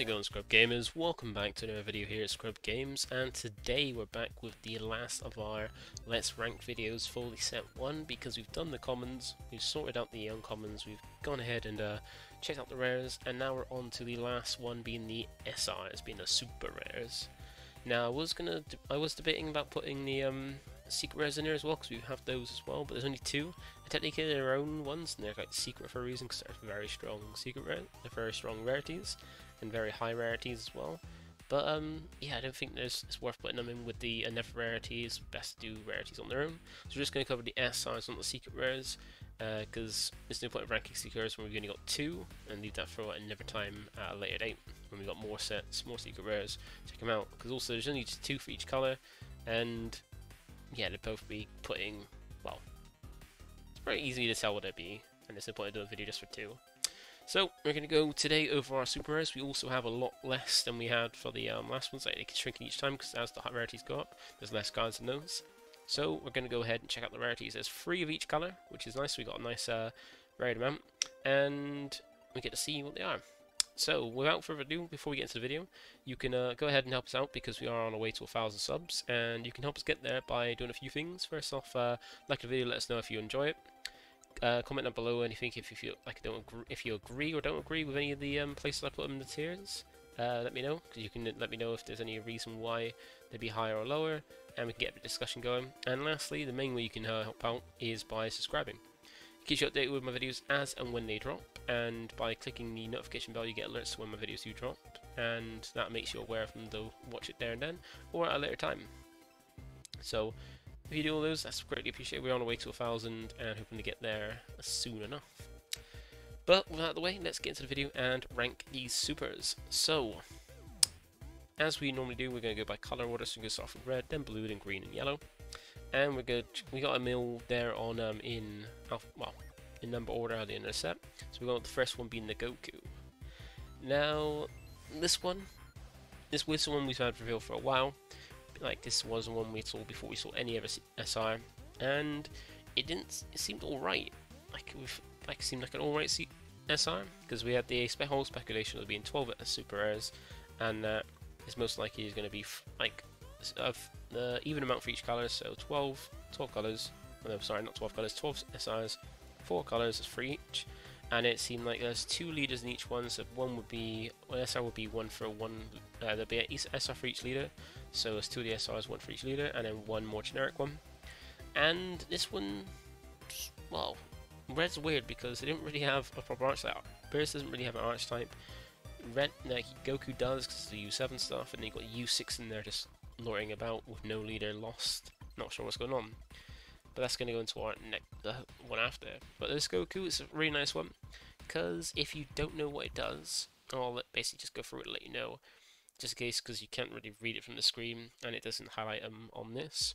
it going, Scrub Gamers? Welcome back to another video here at ScrubGames, and today we're back with the last of our Let's Rank videos, fully set 1, because we've done the commons, we've sorted out the uncommons, we've gone ahead and checked out the rares, and now we're on to the last one, being the SRs, being the super rares. Now, I was debating about putting the secret rares in there as well, because we have those as well, but there's only 2. And technically they're their own ones, and they're like secret for a reason, because they're very strong secret rare, they're very strong rarities, and very high rarities as well. But yeah, I don't think it's worth putting them in with the enough rarities. Best to do rarities on their own. So we're just going to cover the SRs on the secret rares, because there's no point of ranking secret rares when we've only got 2, and leave that for another time at a later date when we've got more sets, more secret rares. Check them out, because also there's only 2 for each colour, and yeah, they'd both be putting, well, it's very easy to tell what they'd be, and there's no point in doing a video just for 2. So, we're going to go today over our super rares. We also have a lot less than we had for the last ones. Like, they can shrink each time, because as the rarities go up, there's less cards in those. So, we're going to go ahead and check out the rarities. There's 3 of each colour, which is nice. We got a nice varied amount, and we get to see what they are. So, without further ado, before we get into the video, you can go ahead and help us out, because we are on our way to 1,000 subs, and you can help us get there by doing a few things. First off, like the video, let us know if you enjoy it. Comment down below anything if you feel like if you agree or don't agree with any of the places I put them in the tiers. Let me know, because you can let me know if there's any reason why they'd be higher or lower, and we can get a discussion going. And lastly, the main way you can help out is by subscribing. It keeps you updated with my videos as and when they drop, and by clicking the notification bell you get alerts when my videos do drop, and that makes you aware of them, though watch it there and then, or at a later time. So if you do all those, that's greatly appreciated. We're on our way to 1,000 and hoping to get there soon enough. But with that out of the way, let's get into the video and rank these supers. So, as we normally do, we're going to go by colour order. So we're going to start with red, then blue, then green, and yellow. And we're good. We got a mill there on in number order at the end of the set. So we got the first one being the Goku. Now, this was the one we've had revealed for a while. Like, this was the one we saw before we saw any other SR, and it seemed alright. It seemed like an alright SR, because we had the whole speculation of being 12 super rares, and it's most likely is going to be the even amount for each colour, so 12 colours, no sorry, not 12 colours, 12 SRs, 4 colours is for each, and it seemed like there's 2 leaders in each one, so SR would be one for one, there'd be an SR for each leader, so there's 2 of the SRs, 1 for each leader, and then 1 more generic one. And this one, well, red's weird because they didn't really have a proper archetype. Beerus doesn't really have an archetype. Red, like Goku does, because it's the U7 stuff, and then you've got U6 in there just loitering about with no leader, lost, not sure what's going on. But that's going to go into our the one after. But this Goku is a really nice one, because if you don't know what it does, I'll basically just go through it and let you know, just in case, because you can't really read it from the screen, and it doesn't highlight them on this.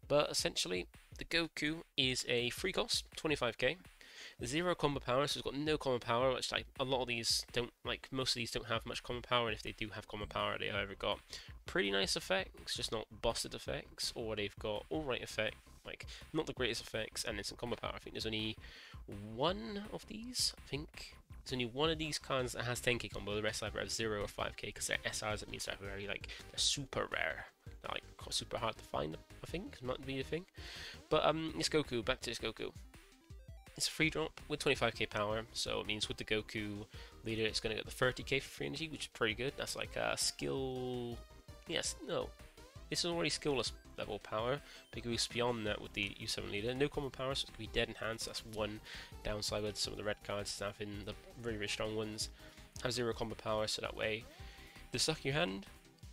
But essentially, the Goku is a free cost, 25k, 0 combo power, so it's got no combo power, which like a lot of these don't, like most of these don't have much combo power, and if they do have combo power, they either got pretty nice effects, just not busted effects, or they've got alright effect, like not the greatest effects, and instant combo power. I think there's only 1 of these, I think. There's only 1 of these cards that has 10k combo, the rest either have 0 or 5k, because they're SRs, it means they're very, like, they're super rare. They're, like, super hard to find, I think, might be the thing. But, this Goku, back to this Goku. It's a free drop with 25k power, so it means with the Goku leader, it's going to get the 30k for free energy, which is pretty good. That's like a skill... Yes, no. This is already skillless level power, but it goes beyond that with the U7 leader. No common power, so it's going to be dead in hand, so that's one downside with some of the red cards, having the very, very strong ones. Have 0 combo power, so that way they're stuck in your hand,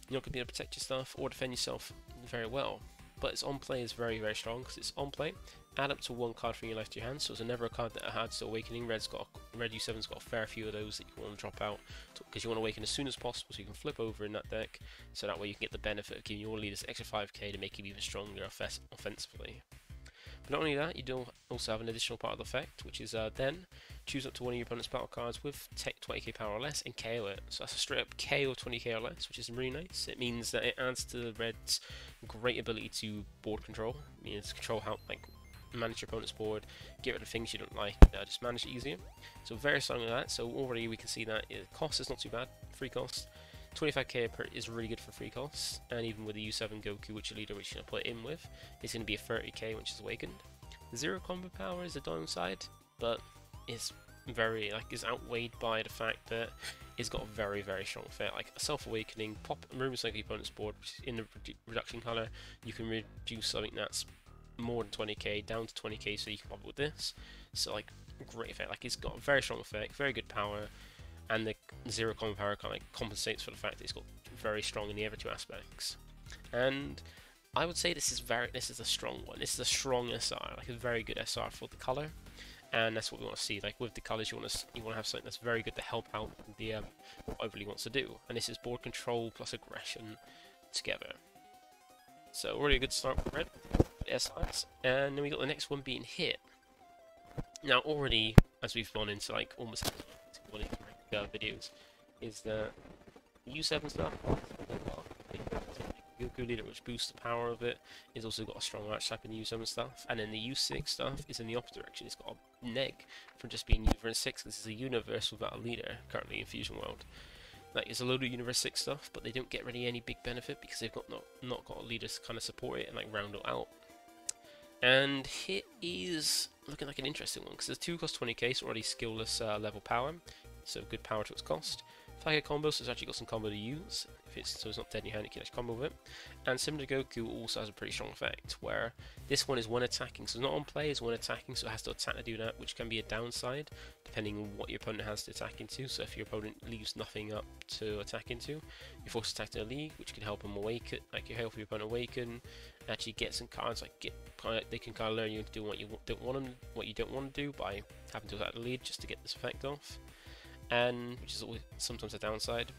you're not going to be able to protect your stuff or defend yourself very well. But its on play is very, very strong, because it's on play. Add up to 1 card from your left to your hand, so it's never a card that adds to Awakening. Red U7's got a fair few of those that you want to drop out, because you want to Awaken as soon as possible, so you can flip over in that deck, so that way you can get the benefit of giving your leaders extra 5k to make him even stronger offensively. But not only that, you do also have an additional part of the effect, which is then choose up to 1 of your opponent's battle cards with 20k power or less and KO it. So that's a straight up KO 20k or less, which is really nice. It means that it adds to the red's great ability to board control. It means control how, like, manage your opponent's board, get rid of things you don't like, just manage it easier. So very strong with that. So already we can see that cost is not too bad, free cost. 25k is really good for free costs, and even with the U7 Goku, which leader which you're going to put in with, it's going to be a 30k, which is Awakened. Zero combo power is a downside, but it's is outweighed by the fact that it's got a very strong effect. Like a self-awakening, pop remove something your opponent's board in the reduction color, you can reduce something that's more than 20k down to 20k, so you can pop it with this. So like great effect. Like it's got a very strong effect, very good power. And the zero combo power kind of compensates for the fact that it's got very strong in the other two aspects. And I would say this is a strong one. This is a strong SR, like a very good SR for the color, and that's what we want to see. Like with the colors, you want to have something that's very good to help out the what overly wants to do. And this is board control plus aggression together. So already a good start with red SRs, and then we got the next one being hit. Now already, as we've gone into like almost one of the videos, is the U7 stuff. Goku leader, which boosts the power of it, is also got a strong match type in the U7 stuff, and then the U6 stuff is in the opposite direction. It's got a neg from just being Universe 6. This is a universe without a leader currently in Fusion World. Like it's a load of Universe 6 stuff, but they don't get really any big benefit because they've got not got a leader to kind of support it and like round it out. And hit is looking like an interesting one because there's 2 cost 20k, so already skillless level power, so good power to its cost. 5k combo, so it's actually got some combo to use. So it's not dead in your hand, you can actually combo with it. And similar to Goku, also has a pretty strong effect, where this one is one attacking, so it's not on play, it's one attacking, so it has to attack to do that, which can be a downside, depending on what your opponent has to attack into. So if your opponent leaves nothing up to attack into, you're forced to attack to a league, which can help them awaken, like you help your opponent awaken, actually get some cards, like they can kind of learn you to do what you don't want to do by having to attack the lead just to get this effect off, and which is always sometimes a downside.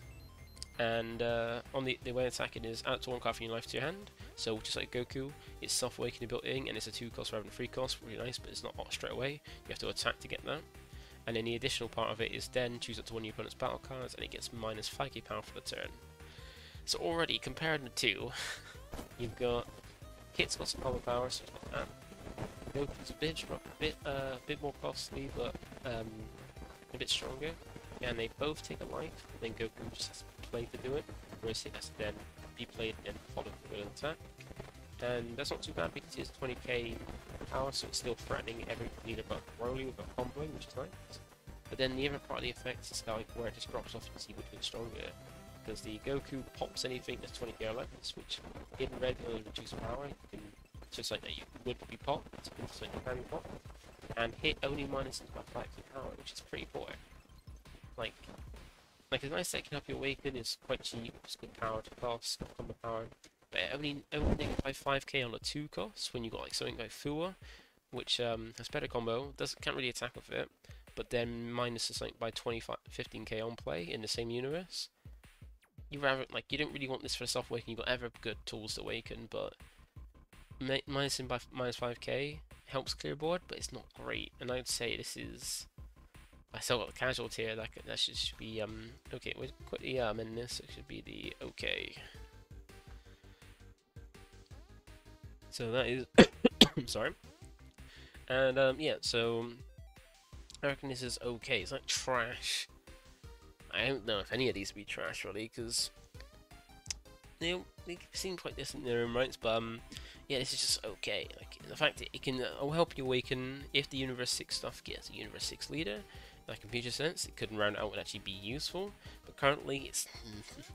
And on the way attacking is add to 1 card from your life to your hand, so just like Goku, it's self-awakening built in, and it's a 2 cost rather than 3 cost, really nice, but it's not straight away, you have to attack to get that. And then the additional part of it is then choose up to 1 of your opponent's battle cards, and it gets minus 5k power for the turn. So already, comparing the two, you've got Kit's got some combo power, so it's got that. Goku's a bit more costly, but a bit stronger. And they both take a life, then Goku just has to play to do it, whereas it has to then be played and followed with an attack. And that's not too bad because it's 20k power, so it's still threatening every leader but Broly with a comboing, which is nice. But then the other part of the effect is like where it just drops off and see which one's stronger. Because the Goku pops anything that's 20k or less, which in red will reduce power, you can, just like that you would be popped, just like you can be popped. And hit only minuses by 5k power, which is pretty poor. Like a nice that can help you awaken, is quite cheap, it's good power to cost, combo power, but only negative by 5k on a 2 cost when you got like something like Fua, which has better combo, can't really attack with it, but then minus is like by 15k on play in the same universe. You don't really want this for self-awaken, you've got ever good tools to awaken, but minus by minus 5k helps clear board, but it's not great, and I'd say this is. I still got the casual tier, that should be, okay, we'll quickly amend this, it should be the okay. So that is, I'm sorry. And, yeah, so, I reckon this is okay, it's like trash. I don't know if any of these would be trash, really, because they seem quite decent in their own rights, but, yeah, this is just okay. Like, the fact that it can help you awaken if the Universe 6 stuff gets a Universe 6 leader. Like computer sense, it could round out and actually be useful, but currently it's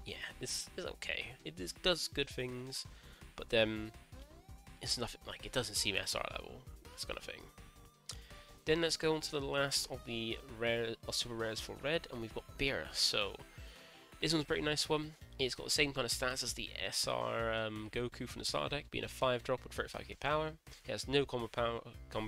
yeah, this is okay. It does good things, but then it's nothing like it doesn't seem SR level. This kind of thing. Then let's go on to the last of the super rares for red, and we've got Beer. So this one's a pretty nice one. It's got the same kind of stats as the SR Goku from the starter deck, being a 5-drop with 35k power. It has no combo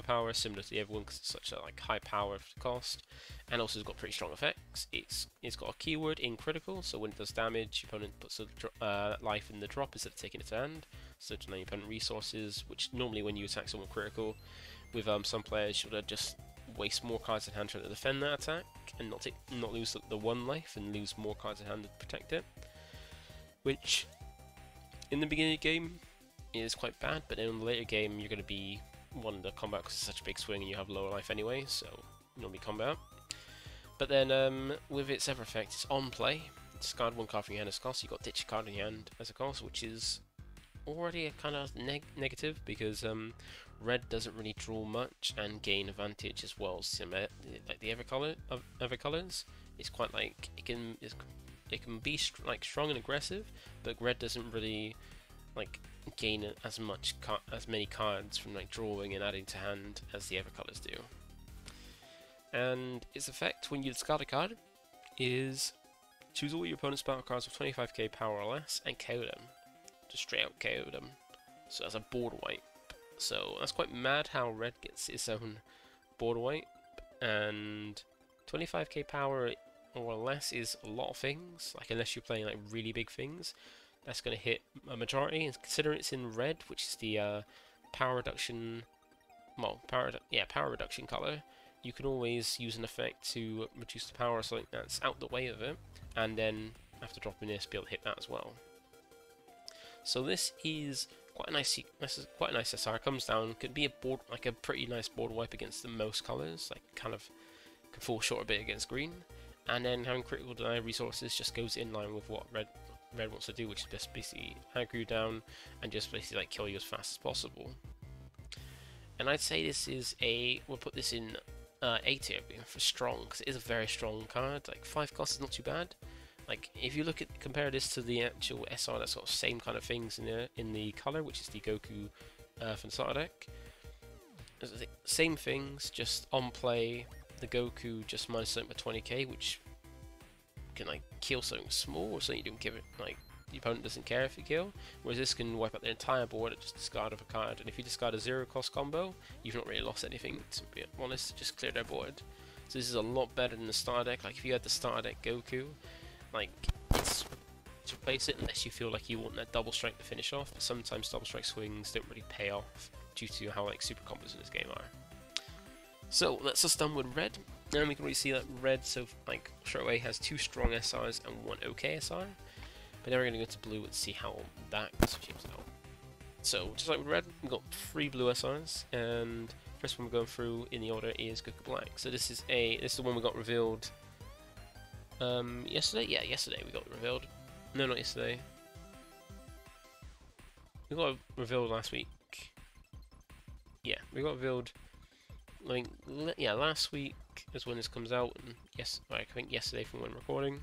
power similar to the other one because it's such a high power cost, and also it's got pretty strong effects. It's got a keyword in critical, so when it does damage, your opponent puts a life in the drop instead of taking it to hand, so to your opponent resources, which normally when you attack someone critical, with some players should just waste more cards in hand trying to defend that attack, and not lose the 1 life and lose more cards in hand to protect it. Which, in the beginning of the game, is quite bad, but then in the later game, you're going to be want the combat because it's such a big swing and you have lower life anyway, so normally combat. But then with its ever effect, it's on play. Discard one card from your hand as a cost. You've got ditch a card in your hand as a cost, which is already a kind of negative because red doesn't really draw much and gain advantage as well. So, like the other colors, it's quite like it can be like strong and aggressive, but red doesn't really like gain as many cards from like drawing and adding to hand as the other colors do. And its effect when you discard a card is choose all your opponent's battle cards with 25k power or less and KO them. Just straight out KO them. So that's a board wipe. So that's quite mad how red gets its own board wipe, and 25k power or less is a lot of things. Like unless you're playing like really big things, that's going to hit a majority. And considering it's in red, which is the power reduction, power reduction color, you can always use an effect to reduce the power of something that's out the way of it, and then after dropping this, be able to hit that as well. So this is quite a nice. This is quite a nice SR. It comes down, could be a board, like a pretty nice board wipe against the most colors. Like kind of can fall short a bit against green, and then having critical deny resources just goes in line with what red wants to do, which is just basically aggro you down and just basically like kill you as fast as possible. And I'd say this is we'll put this in A tier for strong, because it is a very strong card. Like 5 cost is not too bad. Like if you compare this to the actual SR that's got the same kind of things in the color, which is the Goku from the starter deck. Same things, just on play. The Goku just minus something with 20k, which can like kill something small or something you don't give it, like the opponent doesn't care if you kill. Whereas this can wipe out the entire board at just discard of a card. And if you discard a 0 cost combo, you've not really lost anything. To be honest, just clear their board. So this is a lot better than the starter deck. Like if you had the starter deck Goku, like it's to replace it unless you feel like you want that double strike to finish off, but sometimes double strike swings don't really pay off due to how like super combos in this game are. So that's us done with red, and we can really see that red so like straight away has 2 strong SRs and 1 OK SR. But now we're going to go to blue and see how that shapes out. So just like with red, we've got 3 blue SRs, and first one we're going through in the order is Goku Black. So this is the one we got revealed yesterday? Yeah, yesterday we got it revealed. No, not yesterday. We got it revealed last week. Yeah, we got it revealed. Like, yeah, last week is when this comes out, and I think yesterday from when recording.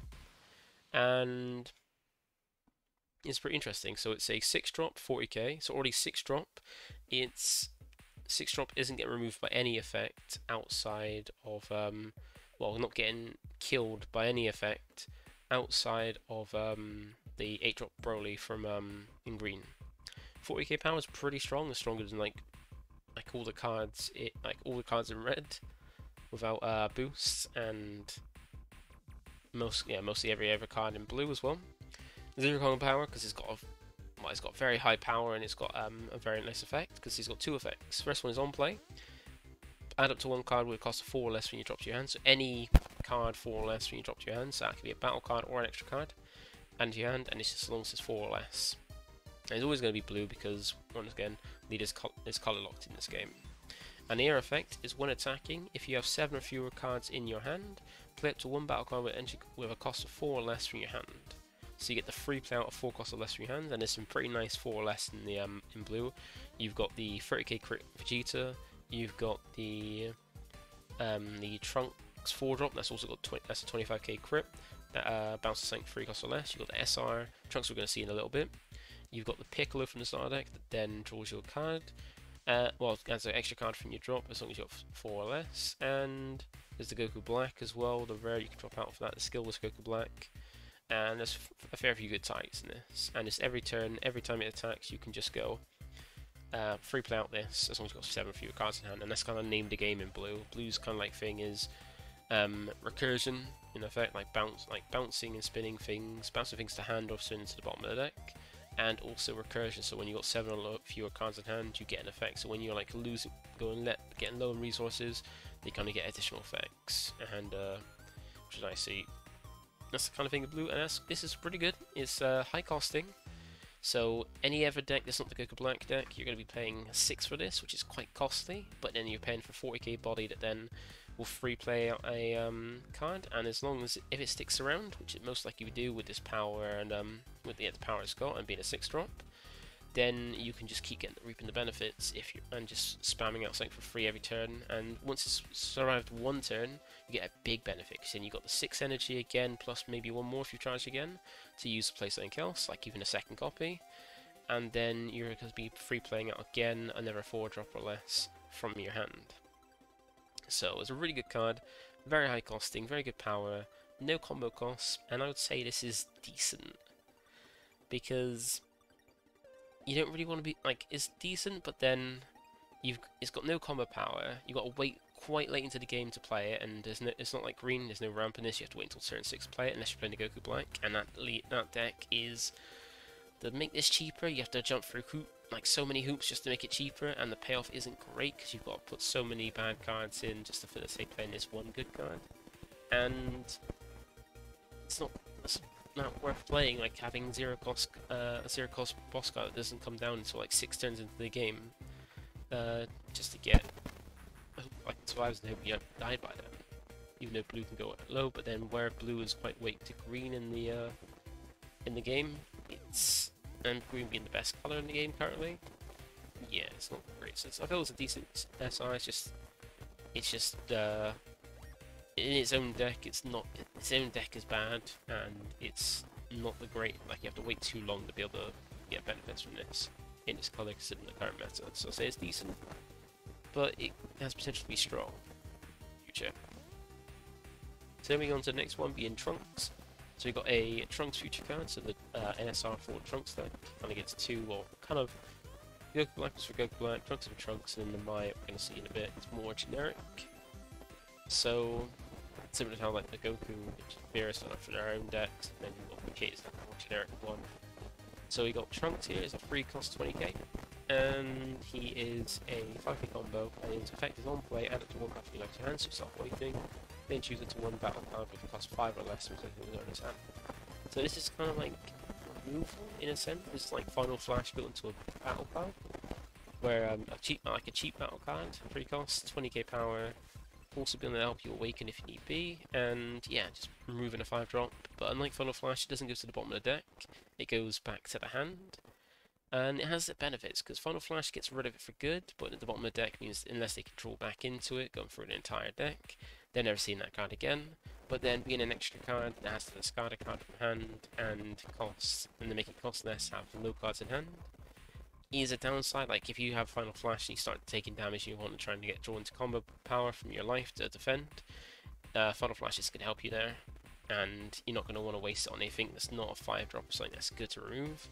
And it's pretty interesting. So it's a 6-drop, 40k. So already 6-drop. It's 6-drop isn't getting removed by any effect outside of well, not getting killed by any effect outside of the 8-drop Broly from in green. 40k power is pretty strong. It's stronger than like all the cards all the cards in red without boosts, and mostly every other card in blue as well. 0 combo power because it's got very high power, and it's got a very nice effect because it's got 2 effects. First one is on play. Add up to 1 card with a cost of 4 or less when you drop to your hand. So any card 4 or less when you drop to your hand. So that could be a battle card or an extra card. Add to your hand, and it's just as long as it's 4 or less. And it's always going to be blue because, once again, lead is color locked in this game. And the air effect is when attacking, if you have 7 or fewer cards in your hand, play up to 1 battle card with a cost of 4 or less from your hand. So you get the free play out of 4 costs or less from your hand, and there's some pretty nice 4 or less in the in blue. You've got the 30k crit Vegeta. You've got the Trunks 4-drop. That's also got that's a 25k crit. That bounces something 3 costs or less. You've got the SR Trunks we're going to see in a little bit. You've got the Piccolo from the starter deck that then draws your card. Well, adds an extra card from your drop as long as you've got 4 or less. And there's the Goku Black as well. The rare you can drop out for that. The skillless Goku Black. And there's a fair few good targets in this. And it's every turn, every time it attacks, you can just go free play out this as long as you've got 7 fewer cards in hand. And that's kind of named the game in blue. Blue's kind of like thing is recursion in effect, like bouncing and spinning things, bouncing things to hand or sending to the bottom of the deck. And also recursion, so when you've got 7 or fewer cards in hand, you get an effect. So when you're like getting low in resources, they kind of get additional effects, and which is nice. So that's the kind of thing of blue, and this is pretty good. It's high costing, So any other deck that's not the Goku Black deck, you're going to be paying 6 for this, which is quite costly, but then you're paying for 40k body that then will free play out a card, and as long as, if it sticks around, which it most likely would do with this power and with the power it's got and being a 6-drop, then you can just keep reaping the benefits if you and just spamming out something for free every turn. And once it's survived one turn, you get a big benefit, because then you got the 6 energy again, plus maybe one more if you charge again to use to play something else, like even a second copy. And then you're going to be free playing out again another 4-drop or less from your hand. So it's a really good card, very high costing, very good power, no combo costs, and I would say this is decent because you don't really want to be like, it's decent, but then it's got no combo power. You got to wait quite late into the game to play it, and it's not like green. There's no ramp in this. You have to wait until turn 6 to play it unless you're playing the Goku Black. And that deck is, to make this cheaper, you have to jump through like so many hoops just to make it cheaper, and the payoff isn't great because you've got to put so many bad cards in just to facilitate playing this one good card, and it's not worth playing, like having a zero cost boss card that doesn't come down until like 6 turns into the game, just to get like survives and hope you don't die by that. Even though blue can go low, but then where blue is quite weak to green in the game, and green being the best color in the game currently, yeah, it's not great. So I feel it's a decent SR. It's just in its own deck, its own deck is bad, and it's not the great. Like, you have to wait too long to be able to get benefits from this in its color considering the current meta. So I'll say it's decent, but it has potential to be strong in the future. So moving on to the next one, being Trunks. So we got a Trunks future card, so the NSR for Trunks deck kind of gets 2, or kind of Goku Black is for Goku Black, Trunks for Trunks, and then the Mai we're going to see in a bit. It's more generic. So similar to how like the Goku Beerus are for their own decks, and then the Kate is like a more generic one. So we got Trunks here is a free cost 20k, and he is a 5k combo, and his effect is on play, add it to one card from your left hand, so start waiting, then choose it to one battle card with a cost 5 or less, which I think was on his hand. So this is kind of like removal in a sense. It's like Final Flash built into a battle card, where a cheap battle card, free cost, 20k power, also being able to help you awaken if need be, and yeah, just removing a 5-drop. But unlike Final Flash, it doesn't go to the bottom of the deck, it goes back to the hand. And it has the benefits, because Final Flash gets rid of it for good, but at the bottom of the deck means unless they can draw back into it, going through the entire deck, they're never seeing that card again. But then being an extra card, it has to discard a card from hand, and costs, and they make it cost less, have no cards in hand. Is a downside, like if you have Final Flash and you start taking damage and you want to try and get drawn into combo power from your life to defend, Final Flash is going to help you there, and you're not going to want to waste it on anything that's not a 5-drop or something that's good to remove.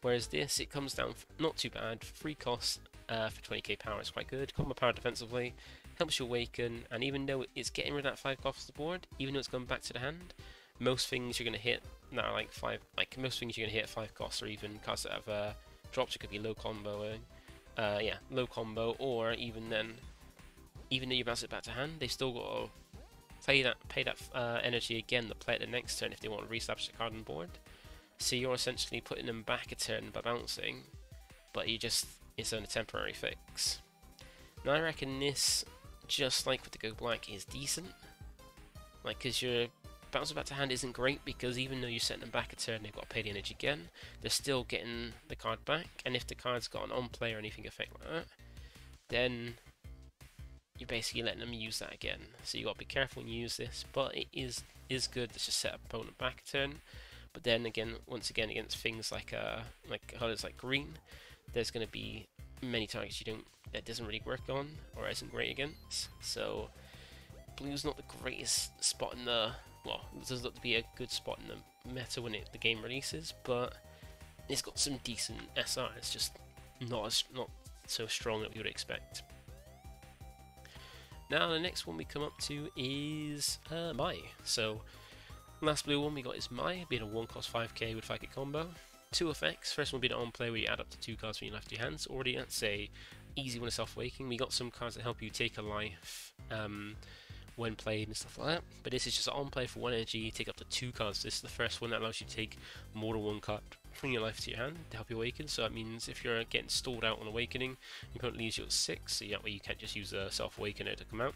Whereas this, it comes down not too bad, free cost for 20k power is quite good, combo power defensively, helps you awaken, and even though it's getting rid of that 5 off the board, even though it's going back to the hand, most things you're going to hit that are like 5, like most things you're going to hit at 5 costs, or even cards that have drops, it could be low comboing, low combo, or even then, even though you bounce it back to hand, they've still got to pay that energy again to play it the next turn if they want to re-establish the card on board. So you're essentially putting them back a turn by bouncing, but it's on a temporary fix. Now I reckon this, just like with the Go Black, is decent. Like, because your bouncing back to hand isn't great, because even though you're setting them back a turn, they've got to pay the energy again, they're still getting the card back, and if the card's got an on-play or anything effect like that, then you're basically letting them use that again. So you got to be careful when you use this, but it is good to just set opponent back a turn. But then again, once again, against things like colors like green, there's going to be many targets that doesn't really work on, or isn't great against. So blue's not the greatest spot in the, well, it does look to be a good spot in the meta when the game releases, but it's got some decent SR. It's just not so strong that we would expect. Now the next one we come up to is Mai. So last blue one we got is Mai, being a 1 cost 5k with 5k combo. 2 effects. First one being on play, where you add up to 2 cards from your left to your hands. Already that's a easy one of self-waking. We got some cards that help you take a life when played and stuff like that. But this is just on play for 1 energy, you take up to 2 cards. This is the first one that allows you to take more than 1 card from your life to your hand to help you awaken. So that means if you're getting stalled out on awakening, your opponent leaves you at 6, so that way you can't just use a self-awakener to come out.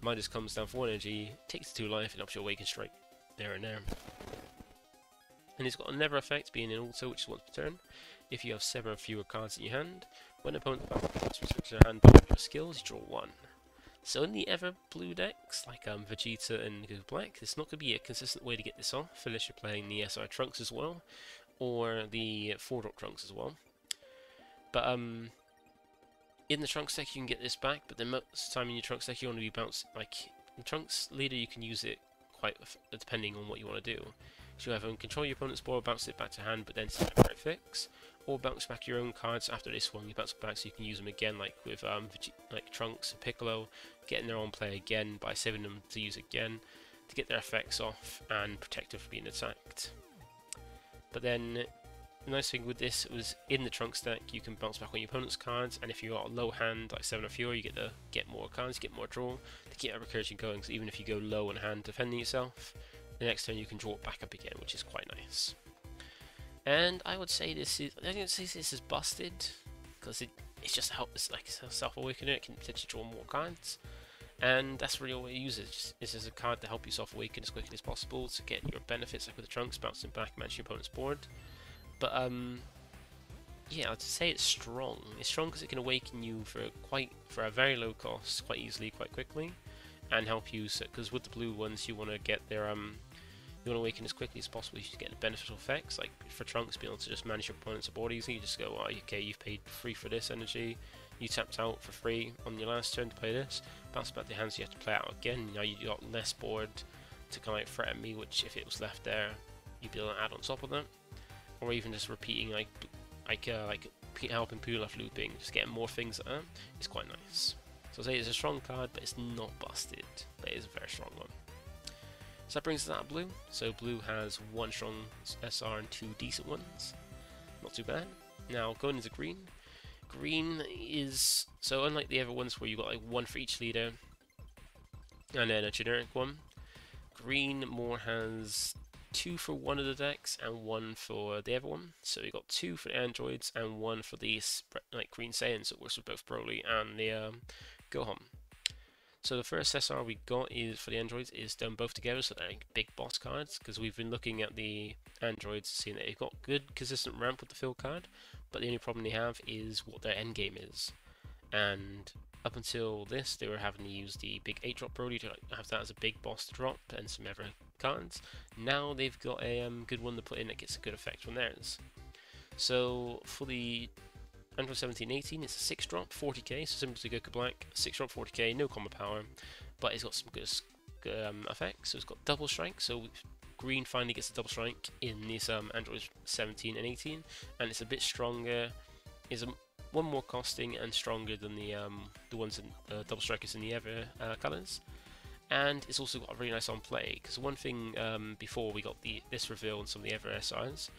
Mine just comes down for 1 energy, takes 2 life, and helps you awaken straight there and there. And it's got a never effect, being an auto, which is once per turn. If you have 7 or fewer cards in your hand, when an opponent restricts their hand by your skills, you draw 1. So in the ever blue decks, like Vegeta and Goku Black, it's not going to be a consistent way to get this off, unless you're playing the SR Trunks as well, or the 4-drop Trunks as well. But in the Trunks deck you can get this back, but the most of the time in your Trunks deck you want to be bounced, like, in Trunks leader you can use it quite depending on what you want to do. So you either control your opponent's board, bounce it back to hand, but then set a fix, or bounce back your own cards after they swung, you bounce it back so you can use them again, like with like Trunks and Piccolo, getting their own play again by saving them to use again, to get their effects off and protect them from being attacked. But then, the nice thing with this was in the Trunks deck, you can bounce back on your opponent's cards, and if you got a low hand, like 7 or fewer, you get to get more cards, get more draw, to keep that recursion going, so even if you go low on hand defending yourself, the next turn you can draw it back up again, which is quite nice. And I would say this is, I don't say this is busted, because it's just it's like a self-awakener, it can potentially draw more cards, and that's really all it uses. This is a card to help you self-awaken as quickly as possible, to get your benefits, like with the Trunks, bouncing back, match your opponent's board. But yeah, I'd say it's strong. It's strong because it can awaken you for a very low cost, quite easily, quite quickly, and help you. Because with the blue ones, you want to get their you want to awaken as quickly as possible. You should get the beneficial effects, like for Trunks, being able to just manage your opponent's board easily. You just go, oh, okay, you've paid free for this energy. You tapped out for free on your last turn to play this. Bounce back to your hands, so you have to play out again. Now you got less board to kind of like threaten me, which if it was left there, you'd be able to add on top of that. Or even just repeating like helping Pilaf looping, just getting more things at that is quite nice. So I'll say it's a strong card, but it's not busted. It is a very strong one. So that brings us out of blue. So blue has 1 strong SR and 2 decent ones. Not too bad. Now going into green. Green is, so unlike the other ones where you got like 1 for each leader and then a generic one, green more has 2 for one of the decks and 1 for the other one. So you got 2 for the androids and 1 for the like Green Saiyans, that works with both Broly and the Gohan. So the first SR we got is for the androids is done both together, so they're like big boss cards, because we've been looking at the androids, seeing that they've got good consistent ramp with the fill card, but the only problem they have is what their end game is. And up until this, they were having to use the big 8-drop Broly to like, have that as a big boss to drop and some other cards. Now they've got a good one to put in that gets a good effect from theirs. So for the Android 1718, it's a 6-drop, 40k, so similar to Goku Black, 6-drop, 40k, no combo power, but it's got some good effects. So it's got double strike, so green finally gets a double strike in this Android 17 and 18, and it's a bit stronger, is 1 more costing and stronger than the ones in double strikers in the other colours. And it's also got a really nice on play, because one thing before we got this reveal and some of the other SRs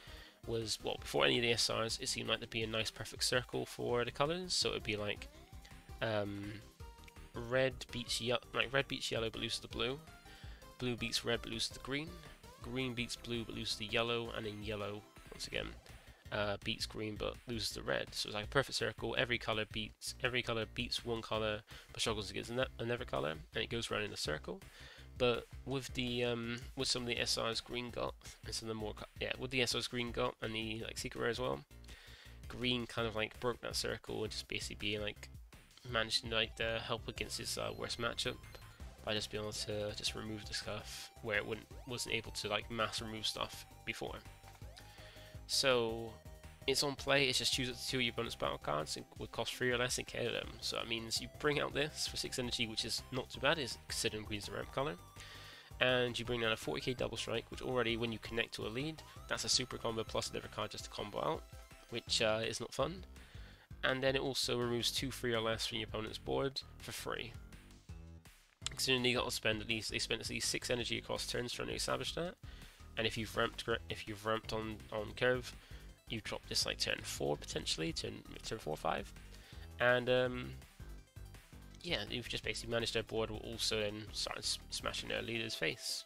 was, well, before any of the SRs, it seemed like there'd be a nice perfect circle for the colours. So it would be like red beats yellow, but loses the blue. Blue beats red but loses the green. Green beats blue but loses the yellow, and then yellow once again beats green but loses the red. So it's like a perfect circle. Every color beats one color but struggles against another color, and it goes around in a circle. But with the with some of the SRs green got, and some of the more with the SRs green got and the like secret rare as well, green kind of like broke that circle and just basically being like managed to like help against his worst matchup by just being able to just remove the stuff where it wasn't able to like mass remove stuff before. So it's on play, it's just choose up to 2 of your bonus battle cards and would cost 3 or less and KO them. So that means you bring out this for 6 energy, which is not too bad, is considering green's the ramp colour. And you bring down a 40k double strike, which already when you connect to a lead, that's a super combo plus another card just to combo out, which is not fun. And then it also removes 2 free or less from your opponent's board for free. Considering they got to spend they spent at least 6 energy across turns trying to establish that. And if you've ramped on curve, you drop this like turn 4 potentially, turn 4 or 5, and yeah, you've just basically managed their board, will also then start smashing their leader's face.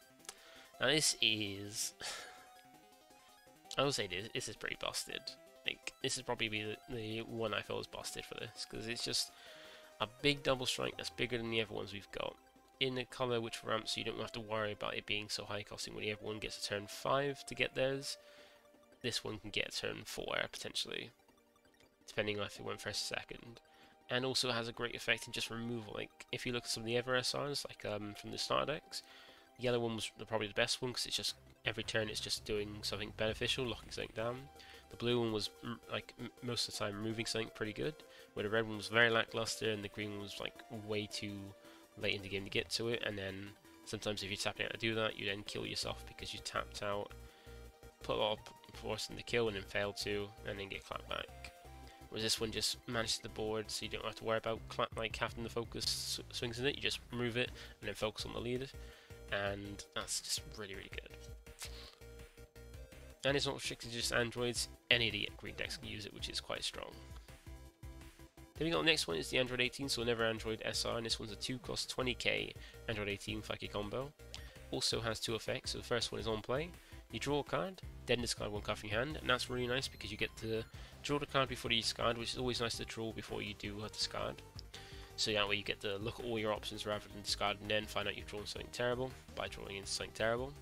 Now this is I would say this is pretty busted. Like, this is probably the one I felt was busted for this, because it's just a big double strike that's bigger than the other ones we've got, in a colour which ramps so you don't have to worry about it being so high costing when everyone gets a turn 5 to get theirs. This one can get a turn 4 potentially, depending on if it went first or second. And also has a great effect in just removal. Like, if you look at some of the other SRs, like from the starter decks, the yellow one was probably the best one because it's just every turn it's just doing something beneficial, locking something down. The blue one was like most of the time removing something pretty good, where the red one was very lackluster and the green one was like way too late in the game to get to it. And then sometimes if you're tapping out to do that, you then kill yourself because you tapped out, put a lot of force in the kill and then failed to, and then get clapped back. Whereas this one just manages the board, so you don't have to worry about like having the focus swings in it. You just remove it and then focus on the lead, and that's just really, really good. And it's not restricted to just androids, any of the green decks can use it, which is quite strong. Then we got the next one is the Android 18, so another Android SR, and this one's a 2-cost 20k Android 18 5k combo. Also has 2 effects, so the first one is on play. You draw a card, then discard 1 card from your hand, and that's really nice because you get to draw the card before you discard, which is always nice to draw before you do discard. So that way you get to look at all your options rather than discard and then find out you've drawn something terrible by drawing into something terrible.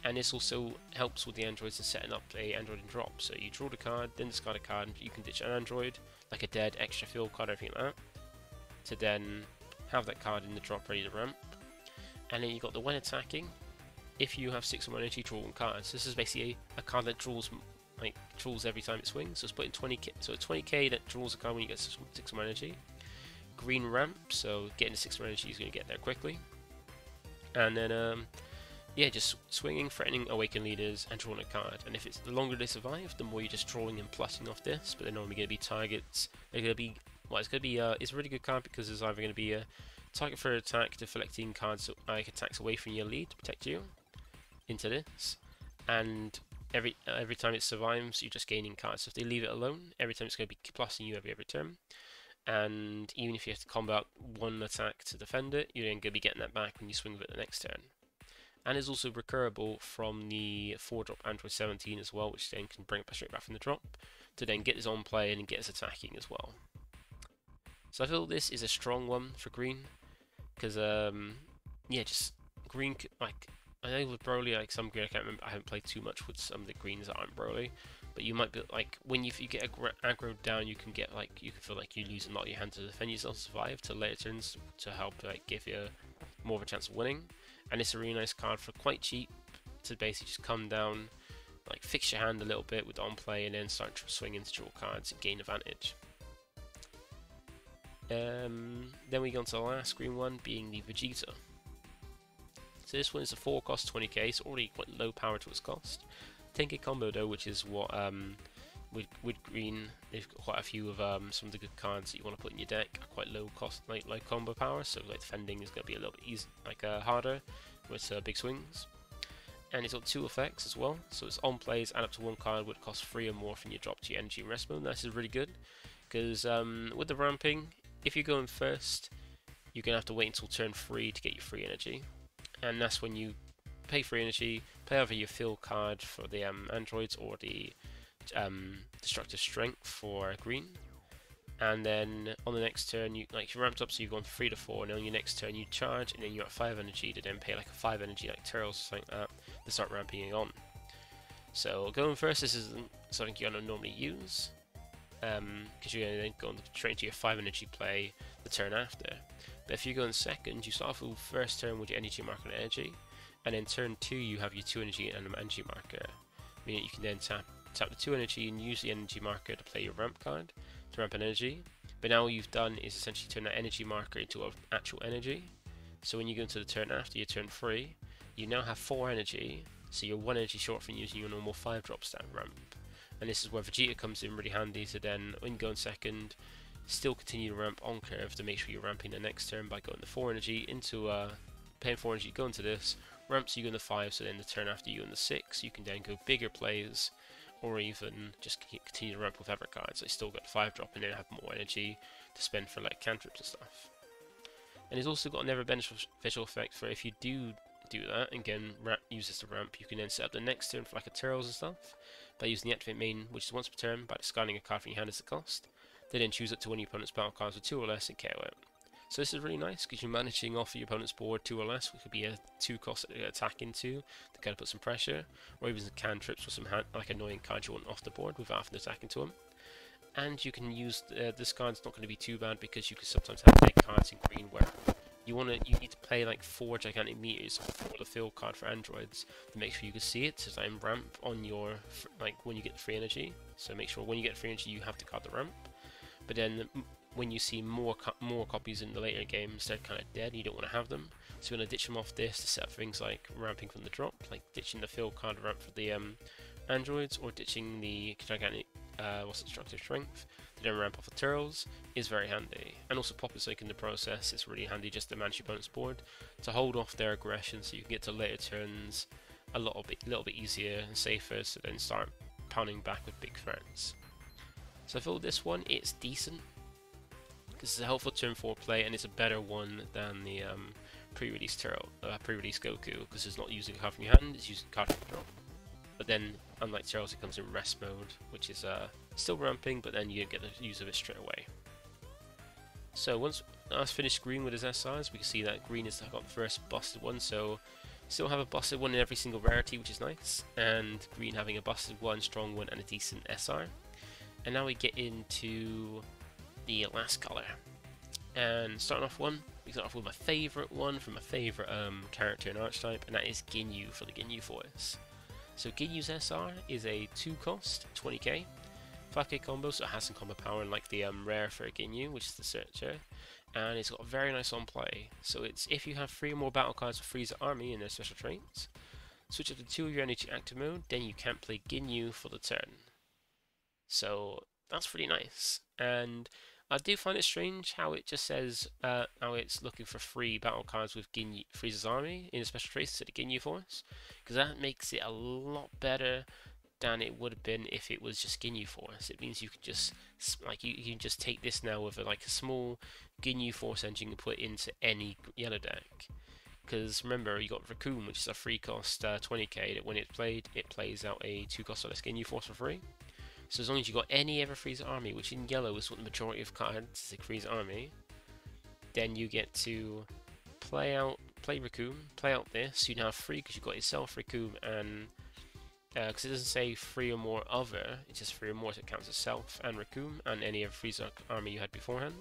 And this also helps with the androids in setting up a android and drop. So you draw the card, then discard a card, and you can ditch an android, like a dead, extra field card, everything like that, to then have that card in the drop ready to ramp. And then you got the when attacking, if you have 6 or more energy, draw 1 card. So this is basically a card that draws every time it swings. So it's put in 20k, so a 20k that draws a card when you get 6 or more energy. Green ramp, so getting the 6 more energy is going to get there quickly. And then yeah, just swinging, threatening Awaken leaders, and drawing a card. And if it's the longer they survive, the more you're just drawing and plussing off this. But they're normally going to be targets. They're going to be, well, it's going to be it's a really good card because it's either going to be a target for attack, deflecting cards like attacks away from your lead to protect you into this. And every time it survives, you're just gaining cards. So if they leave it alone, every time it's going to be plussing you every turn. And even if you have to combat 1 attack to defend it, you're then going to be getting that back when you swing with it the next turn. And is also recurable from the 4-drop Android 17 as well, which then can bring it straight back from the drop to then get his on play and get his attacking as well. So I feel this is a strong one for green because yeah, just green, like I know with Broly, like some green, I can't remember, I haven't played too much with some of the greens that aren't Broly, but you might be like when you get aggroed down, you can get like you can feel like you lose a lot of your hand to defend yourself, survive to later turns to help like give you more of a chance of winning. And it's a really nice card for quite cheap to basically just come down, like fix your hand a little bit with on play, and then start swinging to draw cards and gain advantage. Then we go on to the last green one, being the Vegeta. So this one is a 4-cost 20k, so already quite low power to its cost. 10k combo though, which is what with green, they've got quite a few of some of the good cards that you want to put in your deck are quite low cost, like low combo power. So like defending is going to be a little bit easy, like harder with big swings. And it's got 2 effects as well. So it's on plays, add up to 1 card would cost 3 or more from your drop to your energy and rest mode. This is really good because with the ramping, if you're going first, you're going to have to wait until turn 3 to get your free energy, and that's when you pay free energy, play over your fill card for the androids or the destructive strength for green, and then on the next turn you ramped up, so you've gone 3 to 4, and on your next turn you charge, and then you're at 5 energy to then pay like a 5 energy like Turtles or something like that to start ramping on. So going first, this isn't something you're going to normally use because you're going to then go straight to your 5 energy play the turn after. But if you go in second, you start off with first turn with your energy marker and energy, and then turn 2 you have your 2 energy and an energy marker, meaning you can then tap the 2 energy and use the energy marker to play your ramp card to ramp an energy. But now what you've done is essentially turn that energy marker into an actual energy. So when you go into the turn after your turn 3, you now have 4 energy, so you're 1 energy short from using your normal 5-drop stat ramp. And this is where Vegeta comes in really handy to then, when you go in second, still continue to ramp on curve to make sure you're ramping the next turn by going the 4 energy into paying 4 energy, go into this, ramps you go in the 5, so then the turn after you in the 6, you can then go bigger plays, or even just continue to ramp with other cards. So you still got 5-drop and then have more energy to spend for like cantrips and stuff. And it's also got another beneficial effect for if you do that, again use this to ramp, you can then set up the next turn for like a Turtles and stuff. by using the activate main, which is once per turn, by discarding a card from your hand as a cost. They then choose up to one of your opponent's battle cards with 2 or less and KO it. So this is really nice because you're managing off your opponent's board 2 or less, which could be a 2-cost attack into to kind of put some pressure, or even some cantrips or some like annoying cards you want off the board without having to attack into them. And you can use this card's not going to be too bad because you can sometimes have deck cards in green where you need to play like 4 gigantic meters for the fill card for androids to make sure you can see it. So then ramp on your like when you get the free energy. So make sure when you get free energy you have to card the ramp. But then when you see more copies in the later games, they're kind of dead. You don't want to have them. So you want to ditch them off this to set up things like ramping from the drop, like ditching the fill card ramp for the androids, or ditching the gigantic destructive strength to then ramp off the turtles is very handy. And also pop it in the process. It's really handy just to manage your opponent's board to hold off their aggression, so you can get to later turns a little bit easier and safer, so then start pounding back with big threats. So I feel this one, it's decent because it's a helpful turn 4 play, and it's a better one than the pre-release Goku, because it's not using a card from your hand, it's using a card from the drop. But then, unlike Turtles, it comes in rest mode, which is still ramping, but then you don't get the use of it straight away. So once I finished green with his SRs, we can see that green has got the first busted one, so still have a busted one in every single rarity, which is nice, and green having a busted one, strong one, and a decent SR. And now we get into the last colour. And starting off we start off with my favourite one from my favourite character and archetype, and that is Ginyu for the Ginyu Force. So Ginyu's SR is a 2-cost, 20k, 5k combo, so it has some combo power, like the rare for Ginyu, which is the Searcher, and it's got very nice on play. So it's if you have 3 or more battle cards with Frieza Army in their special traits, switch up to 2 of your energy active mode, then you can't play Ginyu for the turn. So that's pretty nice, and I do find it strange how it just says how it's looking for 3 battle cards with Frieza's Army in a special trace instead of Ginyu Force, because that makes it a lot better than it would have been if it was just Ginyu Force. It means you can just you can just take this now with a small Ginyu Force engine and put it into any yellow deck. Because remember, you got Raccoon, which is a 3-cost 20k, that when it's played, it plays out a 2-cost Ginyu Force for free. So as long as you got any ever Frieza Army, which in yellow is what the majority of cards is, a Frieza Army, then you get to play Raccoon, play out this. You now have 3 because you got yourself Raccoon, and because it doesn't say 3 or more other, it's just 3 or more, so it counts as self and Raccoon and any other Frieza Army you had beforehand.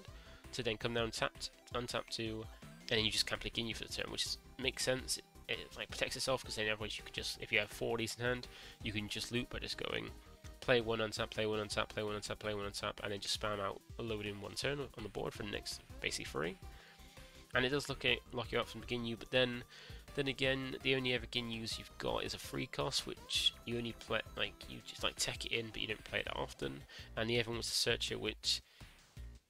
To then come down tapped, untap 2, and then you just can't play Ginyu for the turn, which makes sense. It like protects itself, because then otherwise you could just, if you have 4 of these in hand, you can just loop by just going play 1 untap, play 1 untap, play 1 untap, play 1 untap, and then just spam out a load in 1 turn on the board for the next basically 3. And it does lock you up from the Ginyu, but then again, the only ever Ginyus you've got is a 3-cost, which you only play, you just tech it in, but you don't play that often. And the other one was the Searcher, which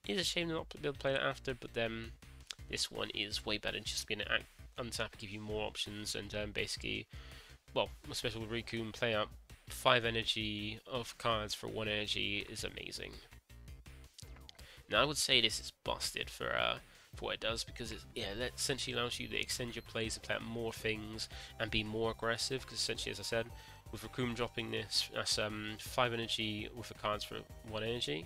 is a shame not to be able to play that after, but then this one is way better than just being an untap, give you more options, and basically, well, especially with Raccoon, play out 5 energy of cards for 1 energy is amazing. Now I would say this is busted for what it does, because that essentially allows you to extend your plays and play out more things and be more aggressive, because essentially, as I said, with Raccoon dropping this, that's 5 energy with the cards for 1 energy,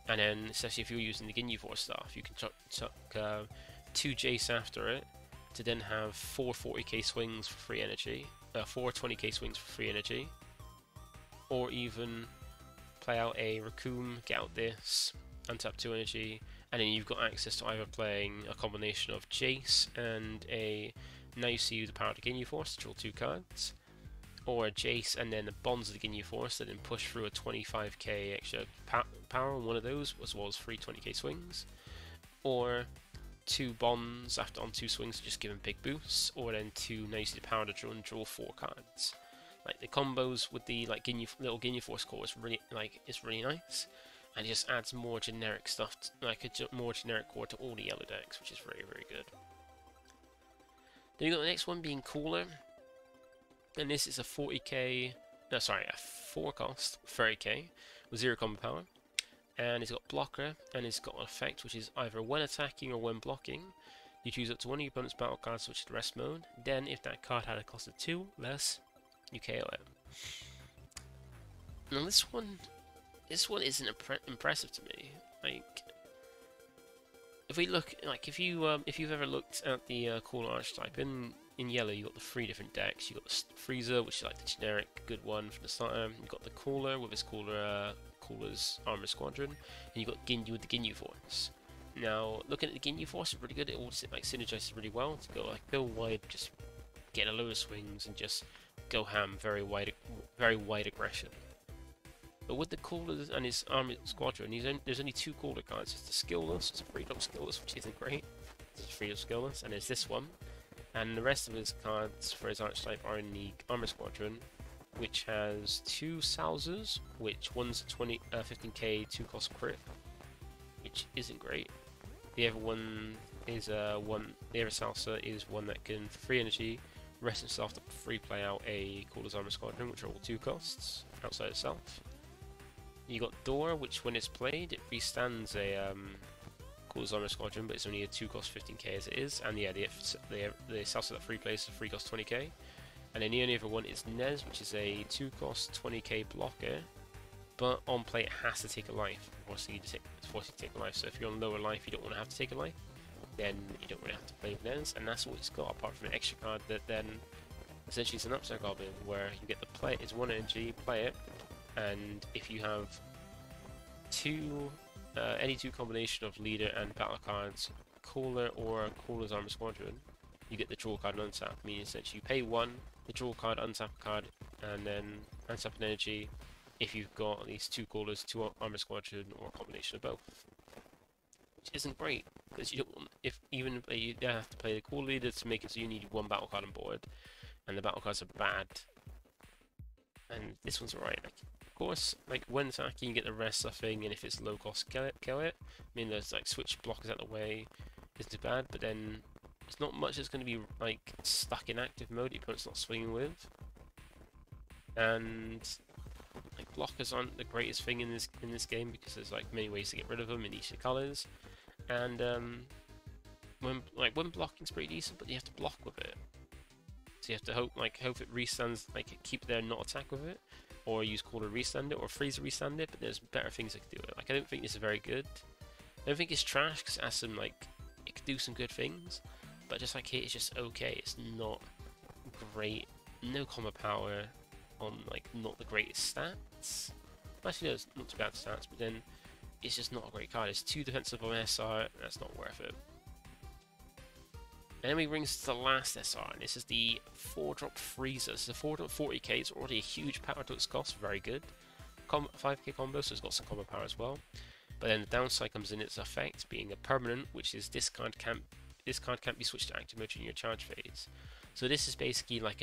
and then especially if you're using the Ginyu Force stuff, you can chuck 2 Jace after it to then have 4 40k swings for free energy, 4 20k swings for free energy, or even play out a Raccoon, get out this, untap 2 energy, and then you've got access to either playing a combination of Jace and a Now You See the Power of the Ginyu Force to draw 2 cards, or a Jace and then the Bonds of the Ginyu Force that then push through a 25k extra power on one of those, as well as 3 20k swings, or 2 Bonds after on 2 swings to just give them big boosts, or then 2 Now You See the Power to draw 4 cards. Like the combos with the little Ginyu Force core is really nice, and it just adds more generic stuff, more generic core to all the yellow decks, which is very, very good. Then you got the next one being Cooler, and this is a 4-cost 30k with 0 combo power, and it's got blocker, and it's got an effect which is either when attacking or when blocking, you choose up to one of your opponent's battle cards, switch to rest mode. Then if that card had a cost of 2 less, you KO it. Now this one isn't impressive to me. Like, if we look, like, if you've ever looked at the Cooler archetype in yellow, you got the three different decks. You got the Freezer, which is like the generic good one from the starter. You got the Cooler with his Cooler's Armor Squadron, and you got Ginyu with the Ginyu Force. Now, looking at the Ginyu Force is really good. It all like synergizes really well to go wide, just get a load of swings and just go ham, very wide aggression. But with the Coolers and his Armored Squadron, there's only two Cooler cards. It's the Skillless, it's a 3-drop Skillless, which isn't great. It's a 3-drop Skillless, and there's this one. And the rest of his cards for his archetype are in the Armor Squadron, which has two Salzers, which one's 15k 2-cost crit, which isn't great. The other one is the other Salsa is one that can, for 3 energy, rest himself to free play out a Cooler's Armor Squadron, which are all 2 costs outside itself. You got Door, which when it's played, it restands a Cooler's Armor Squadron, but it's only a 2-cost 15k as it is. And yeah, the Salsa that free plays is a 3-cost 20k. And then the only other one is Nez, which is a 2-cost 20k blocker, but on play it has to take a life. It's forced to take a life. So if you're on lower life, you don't want to have to take a life, then you don't really have to play Nez, and that's what it's got. Apart from an extra card that then essentially is an upside goblin, where you get the play. It's 1 energy, play it. And if you have any two combination of leader and battle cards, Cooler or Cooler's Armor Squadron, you get the draw card and untap. Meaning essentially you pay 1, the draw card, untap a card, and then untap an energy if you've got at least 2 Coolers, 2 Armor Squadron, or a combination of both. Which isn't great, because you don't want, you have to play the Cooler leader to make it so you need 1 battle card on board, and the battle cards are bad. And this one's alright. Like, of course, like when attacking, you get the rest stuffing, and if it's low cost, kill it. I mean, there's like switch blockers out the way, isn't too bad, but then there's not much that's going to be like stuck in active mode. Your opponent's not swinging with, and like blockers aren't the greatest thing in this game because there's like many ways to get rid of them in each of the colors, and when blocking's pretty decent, but you have to block with it. So you have to hope it restands, like keep there and not attack with it, or use Cooler restand it, or Freezer restand it. But there's better things that can do it. Like I don't think this is very good. I don't think it's trash because it has some it could do some good things, but just like here, it's just okay. It's not great. No combo power on not the greatest stats. Actually, no, it's not too bad stats, but then it's just not a great card. It's 2 defensive on SR. That's not worth it. And then we bring us to the last SR, and this is the 4-drop Freezer. This is a 4-drop 40k, it's already a huge power to its cost, very good. 5k combo, so it's got some combo power as well. But then the downside comes in its effect, being a permanent, which is this card can't be switched to active mode during your charge phase. So this is basically like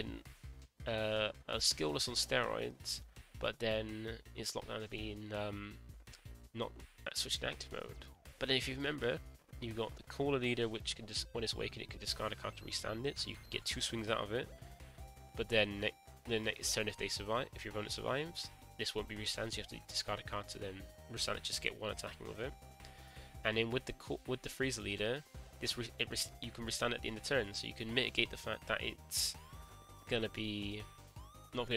a skillless on steroids, but then it's locked down to being not switched to active mode. But then if you remember, you've got the Cooler leader, which can just when it's awakened, it can discard a card to restand it, so you can get 2 swings out of it. But then the next turn, if your opponent survives, this won't be restand, so you have to discard a card to then restand it, just get 1 attacking with it. And then with the Freezer leader, you can restand it at the end of turn, so you can mitigate the fact that it's not going to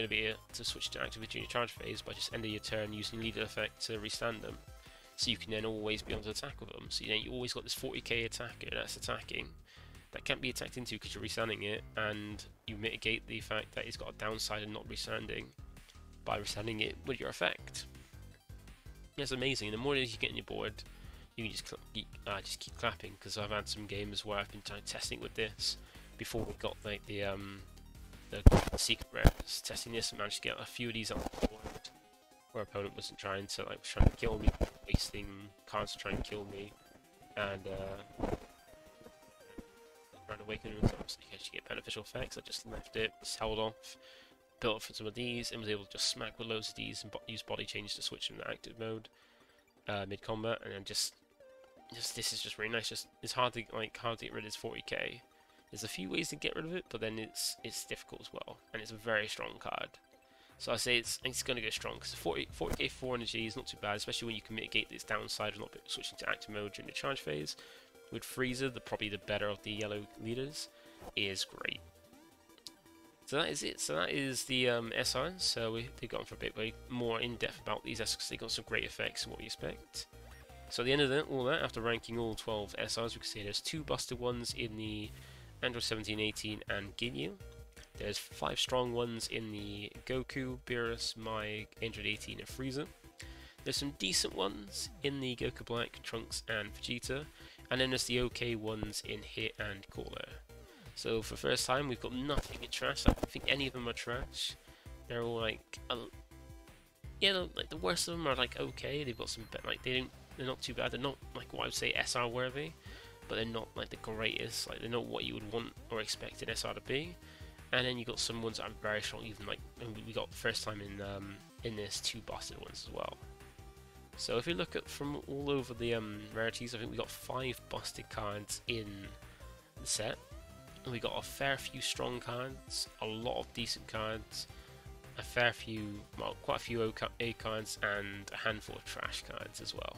be to switch to active during your charge phase by just ending your turn using leader effect to restand them. So you can then always be on to attack with them. So you always got this 40k attacker that's attacking that can't be attacked into because you're resanding it, and you mitigate the fact that it's got a downside of not resanding by resanding it with your effect. It's amazing. The more you get on your board, you can just keep clapping, because I've had some games where I've been testing with this before we got the secret rares, testing this and managed to get a few of these on the board where opponent was trying to kill me, wasting cards to try and kill me, and trying to awaken and stuff, so you actually get beneficial effects. I just left it, held off, built up for some of these, and was able to just smack with loads of these and use body change to switch them to active mode mid combat, and then just this is just really nice. It's hard to get rid of this 40k. There's a few ways to get rid of it, but then it's difficult as well, and it's a very strong card. So I say it's going to go strong, because 40k 4 energy is not too bad, especially when you can mitigate this downside of not switching to active mode during the charge phase. With Freezer, probably the better of the yellow leaders, is great. So that is it. So that is the SRs. So they've gone for a bit more in depth about these because they got some great effects and what you expect. So at the end of all that, after ranking all 12 SRs, we can see there's 2 busted ones in the Android 1718 and Ginyu. There's 5 strong ones in the Goku, Beerus, Mai, Android 18 and Frieza. There's some decent ones in the Goku Black, Trunks and Vegeta. And then there's the okay ones in Hit and Caller. So for the first time, we've got nothing in trash. I don't think any of them are trash. They're all like, yeah, like the worst of them are like okay. They've got some, like they're not too bad. They're not like what I would say SR worthy, but they're not like the greatest. Like they're not what you would want or expect an SR to be. And then you got some ones that are very strong. Even like we got first time in this 2 busted ones as well. So if you look at from all over the rarities, I think we got 5 busted cards in the set. We got a fair few strong cards, a lot of decent cards, a fair few, well, quite a few A cards, and a handful of trash cards as well.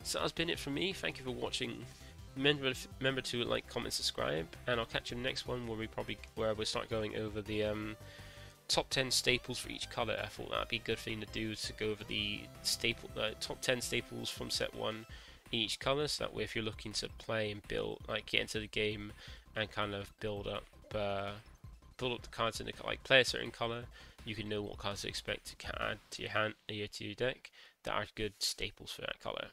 So that's been it from me. Thank you for watching. Remember to like, comment, subscribe, and I'll catch you in the next one where we'll start going over the top 10 staples for each colour. I thought that'd be a good thing to do, to go over the top 10 staples from set 1 in each colour, so that way if you're looking to play and build, like get into the game and kind of build up the cards in the like play a certain colour, you can know what cards to expect to add to your deck that are good staples for that colour.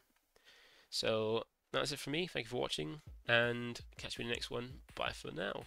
So that's it from me. Thank you for watching, and catch me in the next one. Bye for now.